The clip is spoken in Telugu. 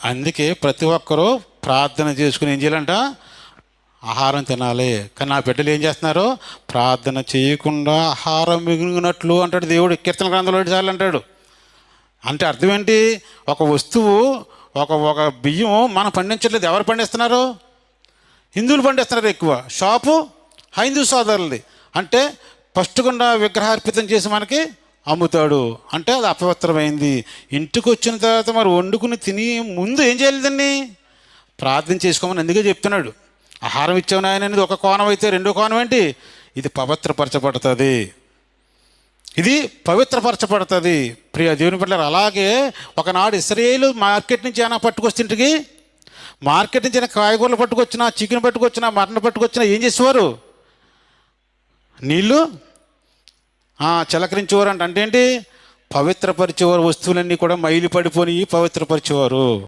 అందుకే ప్రతి ఒక్కరూ ప్రార్థన చేసుకుని ఏం చేయాలంట, ఆహారం తినాలి. కానీ నా బిడ్డలు ఏం చేస్తున్నారు, ప్రార్థన చేయకుండా ఆహారం మిగిలినట్లు అంటాడు దేవుడు. కీర్తన గ్రంథంలో చాలు అంటాడు. అంటే అర్థం ఏంటి, ఒక వస్తువు ఒక ఒక బియ్యం మనం పండించట్లేదు. ఎవరు పండిస్తున్నారు? హిందువులు పండిస్తున్నారు ఎక్కువ. షాపు హైందూ సోదరులది. అంటే ఫస్ట్ గుండా విగ్రహార్పితం చేసి మనకి అమ్ముతాడు. అంటే అది అపవిత్రమైంది. ఇంటికి వచ్చిన తర్వాత మరి వండుకుని తిని ముందు ఏం చేయాలి, దాన్ని ప్రార్థన చేసుకోమని అందుకే చెప్తున్నాడు. ఆహారం ఇచ్చావు నాయన అనేది ఒక కోణం అయితే, రెండో కోణం ఏంటి, ఇది పవిత్రపరచబడుతుంది, ఇది పవిత్రపరచబడుతుంది. ప్రియ దేవుని బిడ్డలారా, అలాగే ఒకనాడు ఇశ్రాయేలు మార్కెట్ నుంచి ఏమైనా పట్టుకొచ్చింటికి, మార్కెట్ నుంచి ఏమైనా కాయగూరలు పట్టుకొచ్చినా, చికెన్ పట్టుకొచ్చినా, మటన్ పట్టుకొచ్చినా ఏం చేసేవారు, నీళ్ళు చిలకరించేవారు. అంటే ఏంటి, పవిత్రపరిచేవారు. వస్తువులన్నీ కూడా మైలు పడిపోయి పవిత్రపరిచేవారు.